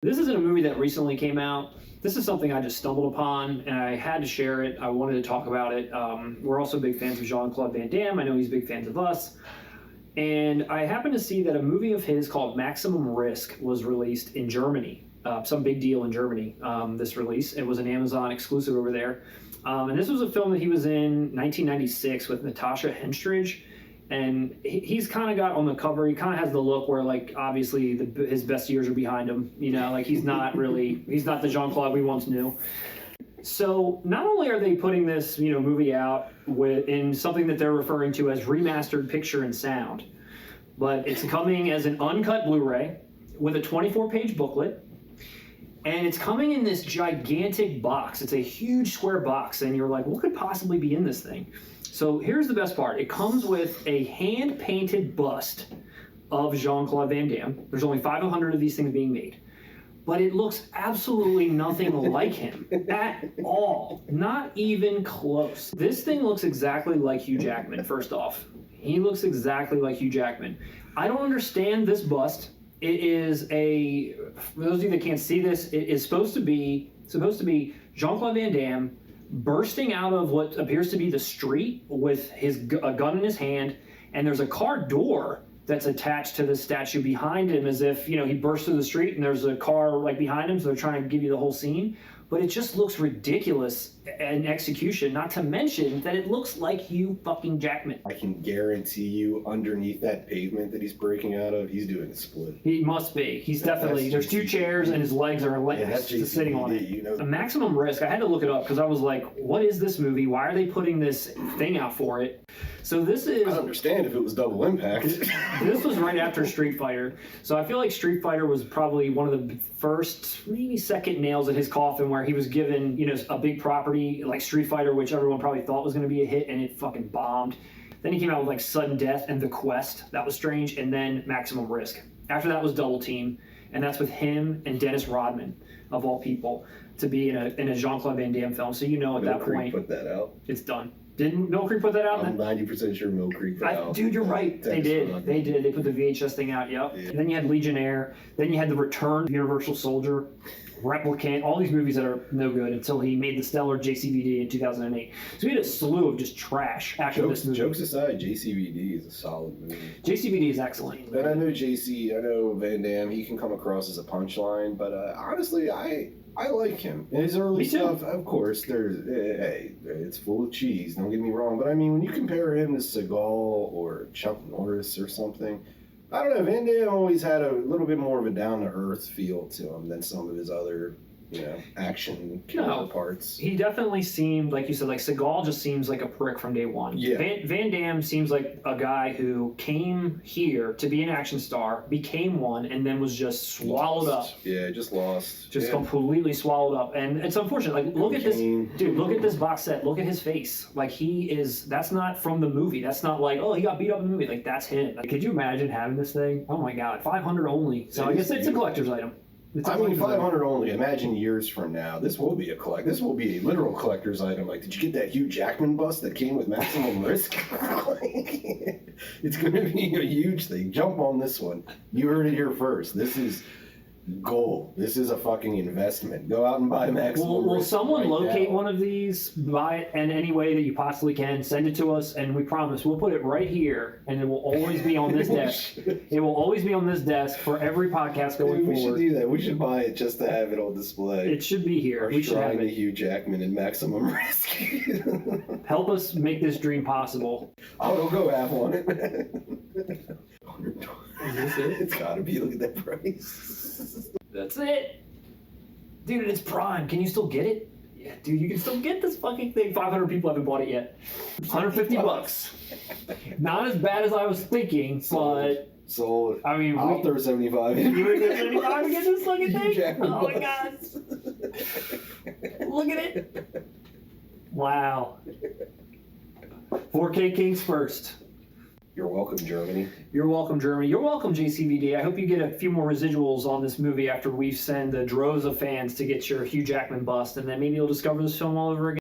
This isn't a movie that recently came out. This is something I just stumbled upon, and I had to share it. I wanted to talk about it. We're also big fans of Jean-Claude Van Damme. I know he's big fans of us. And I happened to see that a movie of his called Maximum Risk was released in Germany. Some big deal in Germany, this release. It was an Amazon exclusive over there. And this was a film that he was in 1996 with Natasha Henstridge. And he's kind of got on the cover, he kind of has the look where, like, obviously his best years are behind him. You know, like he's not the Jean-Claude we once knew. So not only are they putting this, movie out in something that they're referring to as remastered picture and sound, but it's coming as an uncut Blu-ray with a 24-page booklet. And it's coming in this gigantic box. It's a huge square box, and you're like, what could possibly be in this thing? So here's the best part. It comes with a hand-painted bust of Jean-Claude Van Damme. There's only 500 of these things being made. But it looks absolutely nothing like him at all. Not even close. This thing looks exactly like Hugh Jackman, first off. He looks exactly like Hugh Jackman. I don't understand this bust. It is for those of you that can't see this, it is supposed to be Jean-Claude Van Damme bursting out of what appears to be the street with a gun in his hand, and there's a car door that's attached to the statue behind him, as if, he burst through the street and there's a car like behind him, so they're trying to give you the whole scene. But it just looks ridiculous in execution, not to mention that it looks like Hugh fucking Jackman. I can guarantee you underneath that pavement that he's breaking out of, he's doing a split. He must be. He's definitely, there's two chairs and his legs are sitting on it. A Maximum Risk, I had to look it up because I was like, what is this movie? Why are they putting this thing out for it? So this is... I understand if it was Double Impact. This was right after Street Fighter. So I feel like Street Fighter was probably one of the first, maybe second nails in his coffin where he was given, a big property like Street Fighter, which everyone probably thought was going to be a hit, and it fucking bombed. Then he came out with like Sudden Death and The Quest. That was strange. And then Maximum Risk. After that was Double Team. And that's with him and Dennis Rodman, of all people, to be in a Jean-Claude Van Damme film. So at that point, put that out. It's done. Didn't Mill Creek put that out? I'm 90% sure Mill Creek put out. Dude, you're right. They did. They did. They put the VHS thing out, yep. Yeah. And then you had Legionnaire. Then you had The Return, Universal Soldier, Replicant, all these movies that are no good until he made the stellar JCVD in 2008. So he had a slew of just trash after this movie. Jokes aside, JCVD is a solid movie. JCVD is excellent. And I know Van Damme, he can come across as a punchline, but honestly, I like him. And his early stuff, of course, it's full of cheese, don't get me wrong. But I mean, when you compare him to Seagal or Chuck Norris or something, I don't know, Van Damme always had a little bit more of a down-to-earth feel to him than some of his other, action parts. He definitely seemed, like you said, like Seagal just seems like a prick from day one. Yeah. Van Damme seems like a guy who came here to be an action star, became one, and then was just swallowed up. Yeah, just lost. Just completely swallowed up. And it's unfortunate. Like, look at this, dude, look at this box set. Look at his face. Like, that's not from the movie. That's not like, oh, he got beat up in the movie. Like, that's him. Like, could you imagine having this thing? Oh my God, 500 only. So I guess it's a collector's item. 500 only. Imagine years from now, this will be a literal collector's item. Like, did you get that Hugh Jackman bust that came with Maximum Risk? It's going to be a huge thing. Jump on this one. You heard it here first. This is gold. This is a fucking investment. Go out and buy Maximum Risk. Will someone locate one of these, buy it in any way that you possibly can, send it to us, and we promise we'll put it right here, and it will always be on this desk. It will always be on this desk for every podcast going forward. We should do that. We should buy it just to have it on display. It should be here. We should have it. Hugh Jackman and Maximum Risk. Help us make this dream possible. I'll go have one. $100. Is this it? It's gotta be. Look at that price. That's it. Dude, it's Prime. Can you still get it? Yeah, dude, you can still get this fucking thing. 500 people haven't bought it yet. 150 bucks. Not as bad as I was thinking, but... Sold. I mean, I'll throw 75 in. You would get 75 to get this fucking thing? Oh my God. Look at it. Wow. 4K Kings first. You're welcome, Germany. You're welcome, Germany. You're welcome, JCVD. I hope you get a few more residuals on this movie after we send the droves of fans to get your Hugh Jackman bust, and then maybe you'll discover this film all over again.